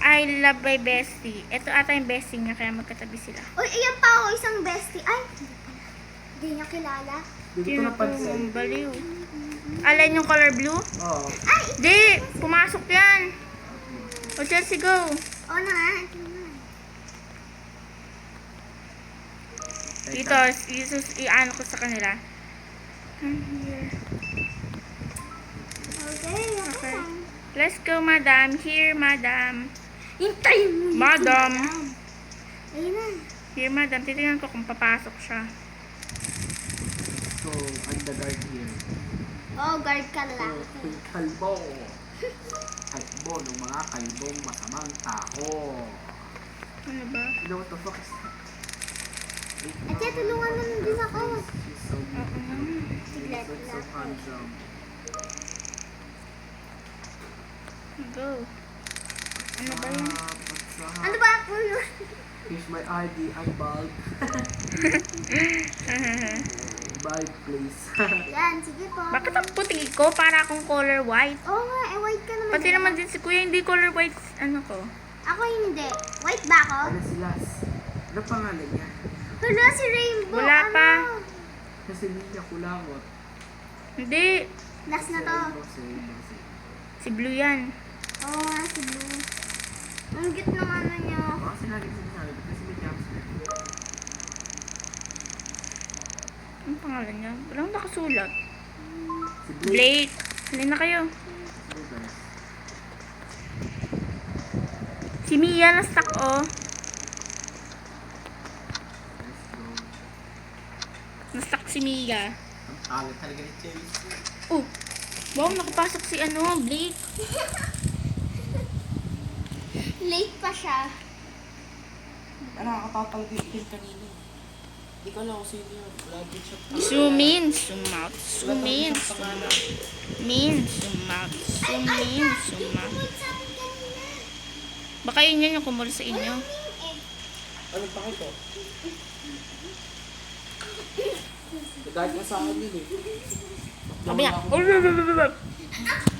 I love my bestie. Ito ata yung bestie niya, kaya magkatabi sila. Uy, ayan pa ako, isang bestie. Ay, hindi niya kilala. Hindi ko Sino to? napansin. Ang baliw. Alan yung color blue? Oo. Ay, Di! Pumasok yan! O, Chelsea, go! oo na nga. Ito na. Dito, i-ano ko sa kanila. Come here. Okay, Okay. okay. Let's go, madam. Here, madam. Hintayin mo. yun, Madam. Ayun na. Here, madam. Titingnan ko kung papasok siya. So, I'm the guard here. Oh, guard ka lang. So, kalbo. Kalbo ng mga kalbong masamang tao. Ano ba? You know what the fuck is that? Ate, tulungan mo nun din ako. She's so beautiful. Siglet She's so lang. handsome. Go. Ano ba yan? Ano ba ako yun? Here's my ID. I'm bald. Bald, please. Yan, sige po. Bakit ang puti ko? Para akong color white. Oo nga, eh, white ka naman. Pati naman din si kuya, hindi color white. Ano ko? Ako hindi. White ba ako? Ano sila? Ano pangalan niya? Hala, si Rainbow. Wala ano? pa. Kasi Lilia Kulawot. Hindi. Last na to. Si blue yan. Oo nga, si Blue. Ang cute ng ano niya. Kasi lagi sinasabi. Kasi may jams. Anong pangalan niya? Walang nakasulat. Si Blake. Blake. Halina na kayo. Hello, guys. Si Mia na stuck, oh. Let's go. Na-stuck si Mia. Ang pangit talaga ni Chelsea. Oh. Wow, nakapasok si Blake. Late pa siya. Nakakapapag-itin kanina. Hindi ko alam kung sino yun. Lagi siya. Zoom in, zoom out. Zoom in, zoom out. Min, zoom out. Zoom in, zoom out. Wait sa akin kanina. Baka yun yun yung kumul sa inyo. Anong pakit ko? Nagahit na sa akin yun eh. Sabi nga.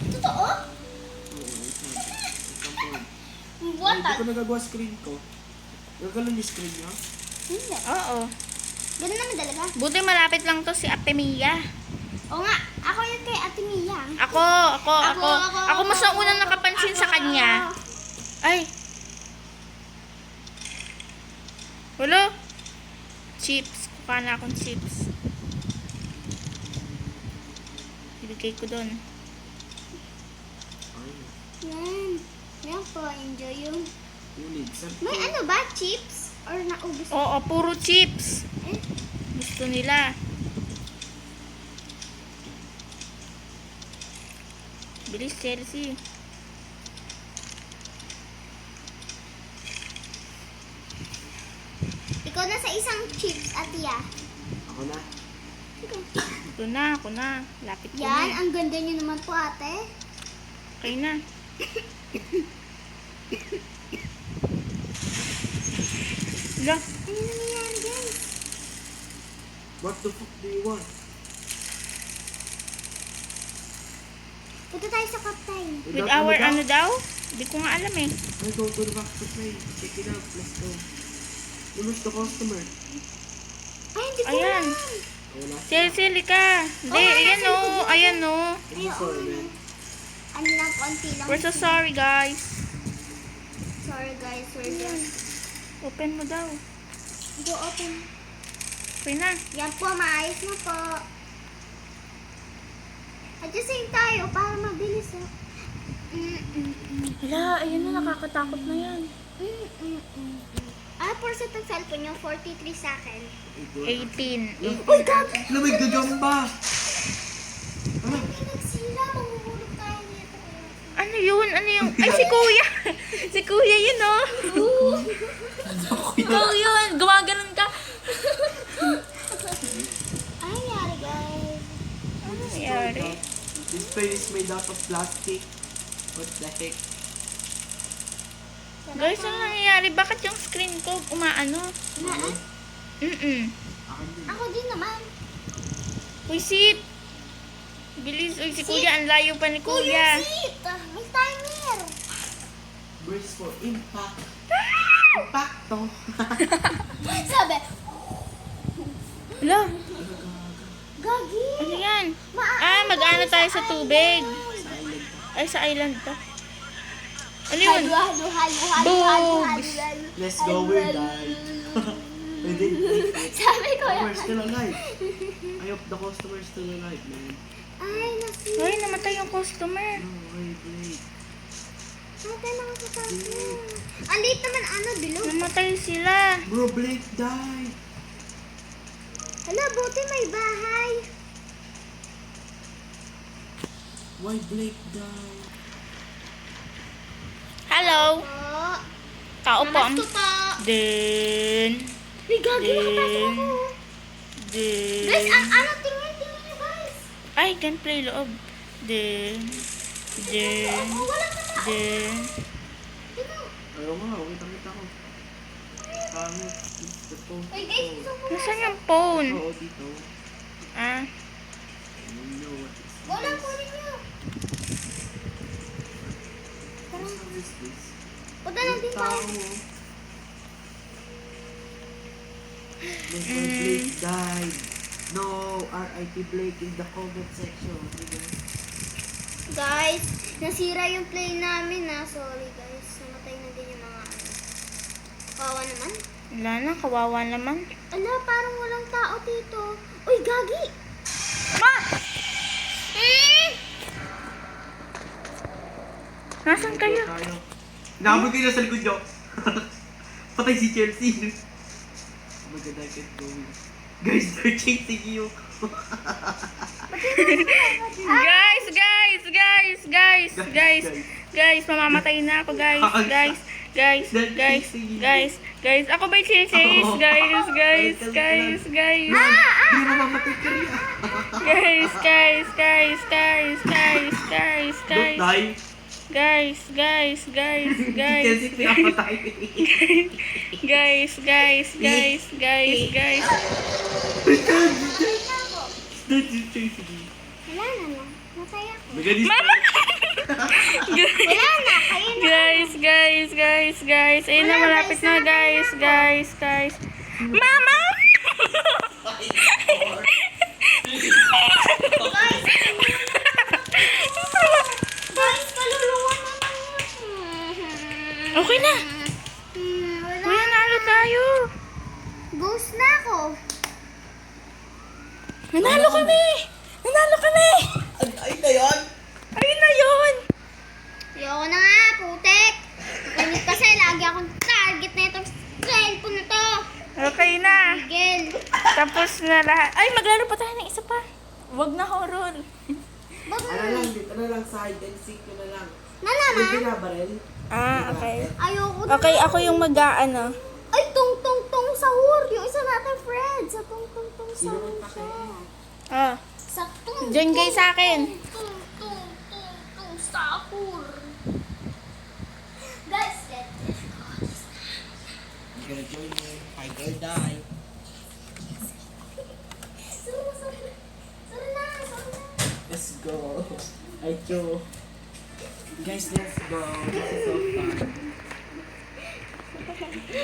Totoo? What? Hindi ko nagagawa screen ko. Nagagawa yung screen niya. Hindi. Oo. Ganun naman talaga. Buti malapit lang to si Ate Mia. Oo nga. Ako yun kay Ate Mia. Ako mas na unang nakapansin sa kanya. Ay. Wala. Chips. Kuha na akong chips. Ibigay ko doon. Yan. Yan po. Enjoy yung... Unid. May ano ba? Chips? Or naubos? Oo, puro chips. Eh? Gusto nila. Bilis, Chelsea. Ikaw na sa isang chips, Ate ah. Ako na. Ako na. Lapit ko Yan, na. ang ganda niyo naman po, ate. Okay na. Wala. Ano nangyayari, guys? What the fuck do you want? Punta tayo sa kaptain. With our ano daw? Hindi ko nga alam eh. I go to the back to play. Check it out. Let's go. Where's the customer? Ay, hindi ko Ayan. alam. Wala. Sili ka. Hindi, ayan o. Ayan o. I'm sorry, man. Ano lang, konti lang. We're so sorry guys. Sorry, guys. We're just... Open mo daw. Go open. Okay na. Yan po, maayos na po. Adjustin tayo para mabilis, oh. Hala, ayun na. Nakakatakot na yan. Ah, por sa itong cellphone yung 43 sa akin. 18. Uy, gabi! Lamig ka dyan ba? Ay, may nagsila. Mahuhulog tayo nito. Ano yun? Ano yung... Ay, si Kuya! Si Kuya yun, oh! Ikaw yun! Gumaganon ka! Ay, yari, guys. Ano nangyari? This plane is made out of plastic. What the heck? Guys, ano nangyayari? Bakit yung screen ko umaano? Naan? Akin din. Ako din naman. Uy, sit! Bilis. Uy, si Kuya. Ang layo pa ni Kuya. Seat! May timer! Brace for impact. Impacto. Sabi, Hala, Gagi! ano yan? Mag-ano tayo sa tubig. Silent. Ay, sa island to. Ano yun? Boobs. Let's go, we're died. Pwede. Sabi ko yan. Customer still alive. I hope the customer is still alive, man. Ay, nasi. Uy, namatay yung customer. No, wait. Natin ako sa tayo. Ang liit naman, ano, bilog. Namatay sila. Bro, Blake died. Hala, buti may bahay. Why Blake died? Hello. Po. Tao po. Namasto po. Then. May gagi, nakapasok ako. Guys, Then. ano, tingin nyo, guys. Ay, gameplay loob. Then. Oh, walang tama. Then. Tingnan. Ayaw nga, kita ko. Pangit. Ito po. Ay, guys, gusto ko. Nasaan yung phone? Oo, dito. Ah. You know what is this? Wala, kunin nyo. What is this? Punta lang din tayo. Blake died. No, R.I.P. Blake in the comment section. Guys, nasira yung plane namin, ha. Sorry, guys. Namatay na din yung mga ano. Kawawa naman. Wala na, kawawa naman. Ala, parang walang tao dito. Uy, gagi! Ma! Nasaan kayo? Nakabot kayo sa likod nyo. Patay si Chelsea. Oh my God, I can't go in. Guys, they're chasing you. Guys, mamamatay na ako, guys. Guys, ako ba yung chase? Guys. Hindi mo mamatay ka rin. Don't die. Guys. Chelsea, pinapatay. Guys. That's you chasing me. Wala na lang. Matay ako. Magalis. Mama! Wala na, kayo na. Guys. Ayun na, malapit na, guys. Mama! Guys, kaluluwa naman yun. Okay na. Wala. Kuya, nalo tayo. Ghost na ako. Nanalo kami. Ay na yun. Ayun na yun. Ayoko na nga, putek. Nakamit kasi, lagi akong target na itong cellphone na to. Okay na. Miguel. Tapos na lahat. Ay, maglaro pa tayo ng isa pa. Wag na horror. Dito na lang, side and seek na lang. Na naman. Binabarel. Okay. Ayoko na. Okay, ako yung mag-aano. Ay, tung sahur. Yung isa natin, friend. Sa tung sahur siya. Ah. Sa tung Join kayo sa akin. tung sahur. Guys, let's go. gonna join me. Fight or die. Sorry na. Let's go. Ay, Joe. Guys, let's go. This is so fun.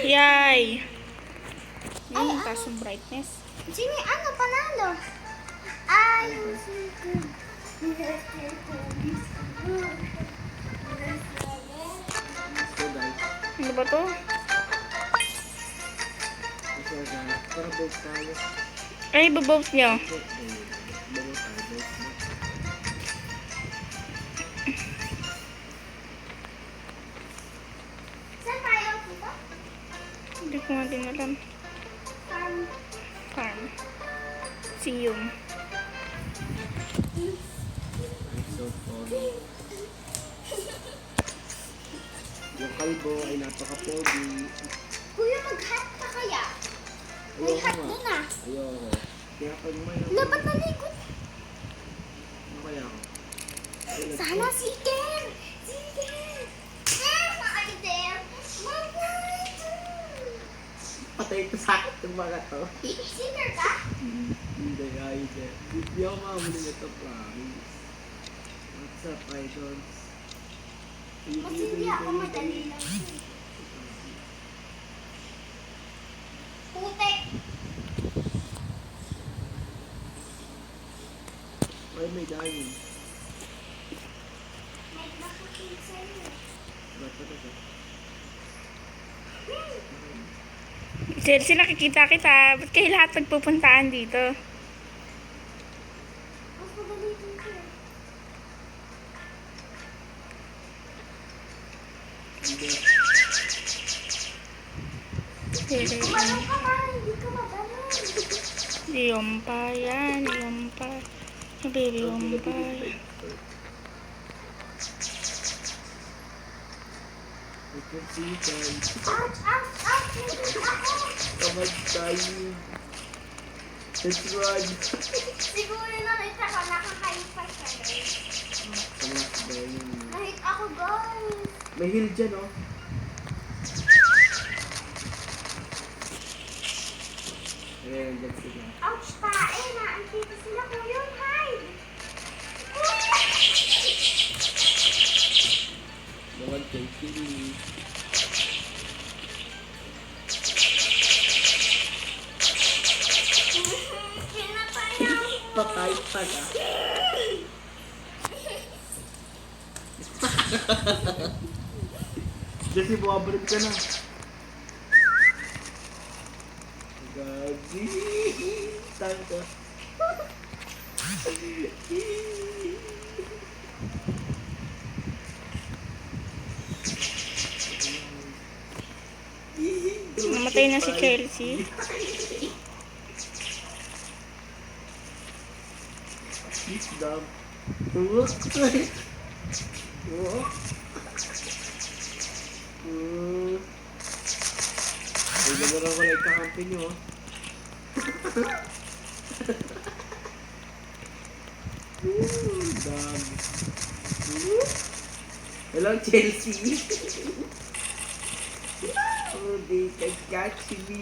Yay! Yung taas yung brightness. Sino ano panalo? Ay, So guys, Ano ba to? so guys, para both tayo. Ay, ibabout nyo. Both tayo. saan tayo dito? Hindi ko nga din alam. Farm. Siyum. So fun. Yung kalbo ay napaka-pogi. Kuya, mag-hat ka kaya? May hat nga. doon ah. Ayoko. Kaya pag may Dapat nalikod. Ano kaya ako? Sana si Ken! Si Ken! Makaiter! Patay ito sa akin itong mga to. Singer ka? Hindi, ayun. Hindi ako makahuli nito, promise. What's up, idols? Mas hindi ako madali lang. Putek! Ay, may dying. May nakakit sa'yo. Ba't ito siya? Chelsea, nakikita kita. Ba't kayo lahat nagpupuntaan dito? Mas madali dito eh. Hindi. Kumalong ka man, hindi ka magaling. Yompa yan. Yompa. Baby yompa. I can see you guys. Ouch! Ouch! Ouch! Hindi ako! Someone's dying. Let's run. Siguro nakita ko, nakakaipa siya eh. Someone's dying. Kahit ako, guys. May heal dyan, oh. Ayan, dyan sila. Ouch! Tae na! Ang kita sila ko yung hide! No one can kill me. Pinatayaw! Patay pa ka. Kasi bumabalik ka na. Gabi. Saan ka? Namatay na si Chelsea. He's dumb. Look. Ay, gano'n ako like kakampi niyo. Dumb. Hello, Chelsea. Oh, they can catch me.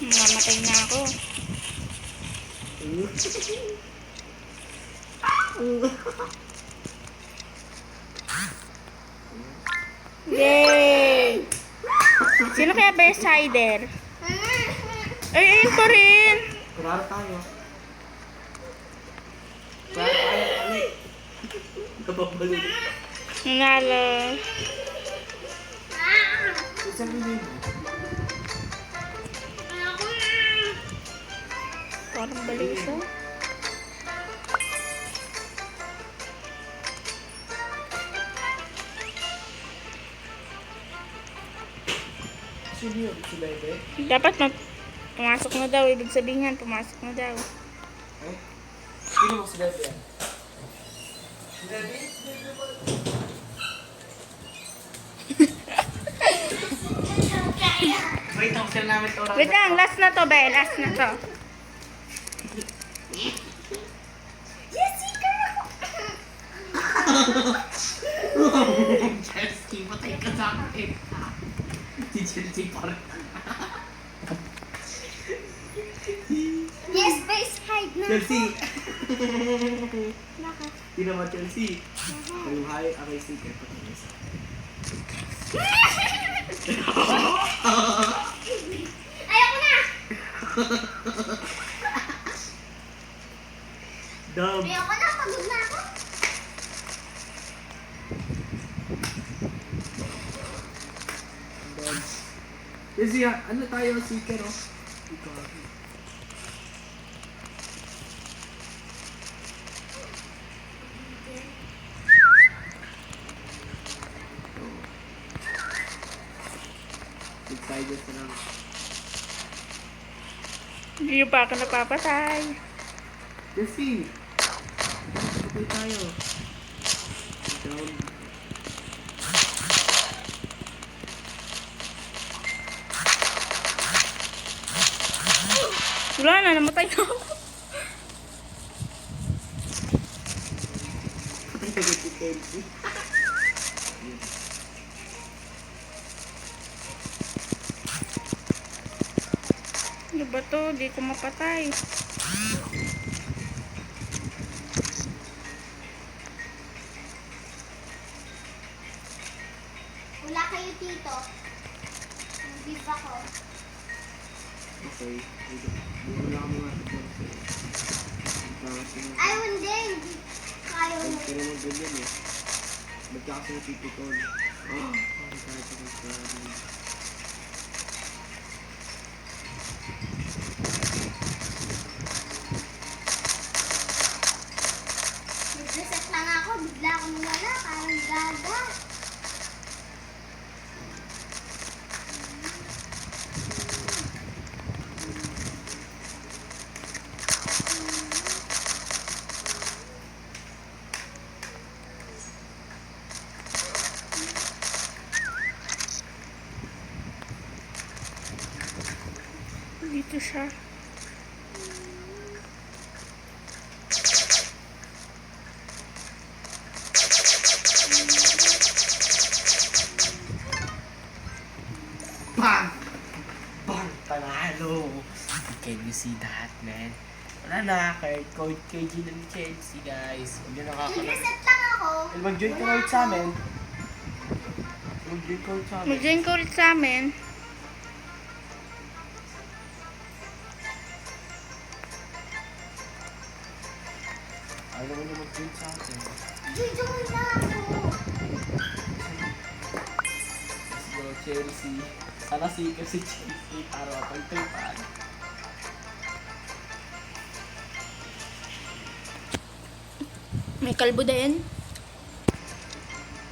Mamatay na ako. Yay! Sino kaya best hider? Ay, ayun ko rin. Kurara tayo. Kurara tayo ulit. Nababalik. Nanalo. Isang minute. Parang balisa. Sino yun? Si Bebe? Dapat pumasok na daw. Ibig sabihin yan, pumasok na daw. Eh? Sino mo si Bebe yan? Si Bebe? Wait, ang sila namin ito. Wait lang, last na to, Be. Last na to. Chelsea, patay ka sa Bakit? Si Chelsea parang... Yes, base hide na. Chelsea! Bakit? Di naman Chelsea. Yung hi, aking sticker pa ito isa. Ayoko na! Dub! Ayoko na, pagod na ako. Dub. Chelsea, ano tayo sticker oh? Ikaw. Excited na lang. Hindi nyo pa ako napapatay. Chelsea! Patay tayo. Down. Wala na, namatay na ako. Patay tayo si Chelsea. Ano ba to? Di ko mapatay. Wala kayo dito. Nag-give ako. Okay. Hindi na kami matapos. Ay, hindi. Kayo mo. Pero naman ganyan eh. Magkakasya na tipikon. Oh! Ang kahit ako sa... Nag-reset lang ako. Bigla akong wala. Parang gaga. Dito siya. BANG! BANG! Panalo! Can you see that, man? Wala na, kahit code KG ng Chelsea, guys. Huwag nyo nakakalang. Nag-reset lang ako. Mag-join ka ulit sa amin. Mag-join ka ulit sa amin. Mag-join ka ulit sa amin. Ayaw naman nyo mag-join sa atin. Jojoy na ako. Let's go, Chelsea. Sana si Chelsea para mapagtripan. May kalbo din.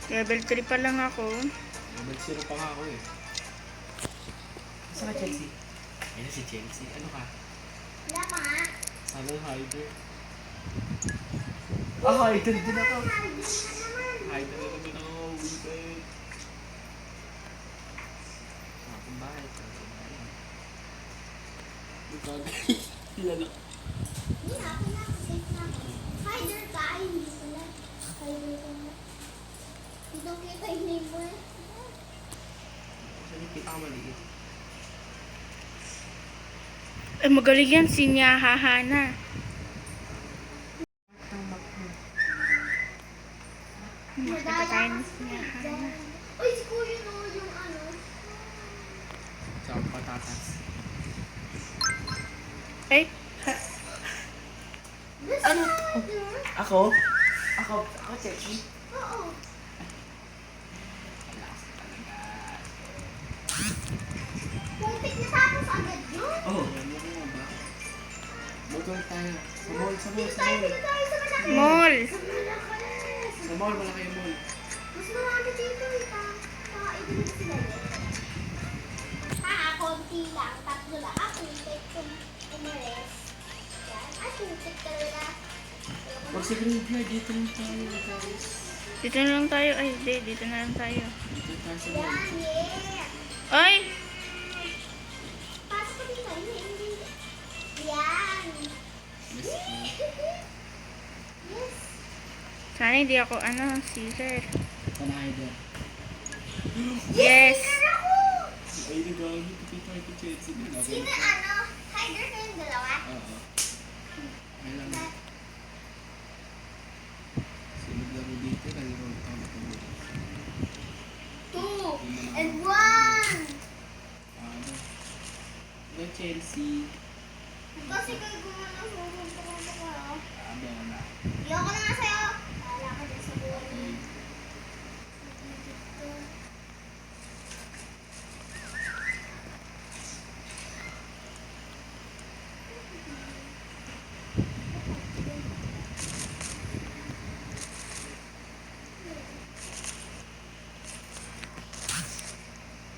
Level 3 pa lang ako. Nag-zero pa nga ako eh. Saan ka, Chelsea? Ayun si Chelsea. Ano ka? Wala pa nga. Sana yung hider. Ah, hider din ako. Hide na naman. Hider na naman ako. Wicked. Akong bahay. Akong bahay. Ikaw. Kilala. Hindi na, ako na. Safe na ako. Hider ka. Ay, hindi pala. Hider ka na. Dito kita yung name mo eh. Kasi kita ka maliit. Eh, magaling yan si Nyahahana. Makita tayo ni si Nyahahana. Uy, si Kuya no, yung ano. Sa patatas. Ay, Ano? Ako? Ako, Chelsea. Oo. Puntik na tapos agad yun. Oh, ano nga ba? Motor tayo. Sa mall, sa mall, Dito sa tayo, mall. dito tayo sa malaki. mall. Sa malaki. Sa mall, malaki yung mall. Mas marami dito eh. Pakaibigan sila yun. Konti lang. Tatlo lang. Puntik kung umalis. Yan. Puntik talaga. Pag sa graveyard, dito lang tayo, guys. Dito na lang tayo. Ay, hindi. Dito na lang tayo. Dito tayo sa mall. Yan, yeah. Ay! Pasok ko dito. Hindi. Yan. Let's go. Yes. Sana hindi ako, Caesar. Panahay doon. Yes. Winner ako! Ay, nagawin ko kay Chelsea din. Sino ano? Hider kayong dalawa? Oo. Ay lang. Sunod lang mo dito. Nag-roll count ko. 2 and 1! Ano? Hello, Chelsea. Kasi kayo gumana pumunta ko. Aba na. Ayoko na nga sa'yo. Wala ka dyan sa buhay.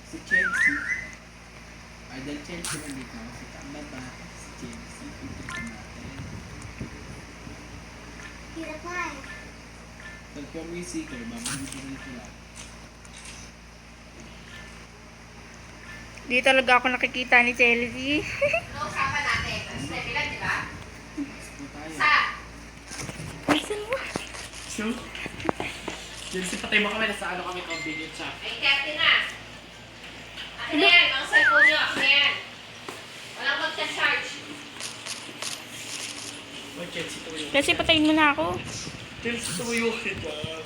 Si Chelsea. Ay, dahil Chelsea nandito ako. Si Tamba ba? Si Chelsea. Pipilitin natin. Hirap nga eh. Pag ka mo yung seeker, babagin rin sila. Di talaga ako nakikita ni Chelsea. Usapan natin. Tapos levelan, di ba? Ano tayo? Nasaan mo? Shoot. Chelsea, patay mo kami. Nasa ano kami convenient shop. Ay, 30 na. Akin na yan. Ang cellphone nyo. Akin na yan. Walang magcha-charge. Oh, Chelsea, tumayo. Kasi patayin mo na ako. Chelsea, tumayo ka dyan.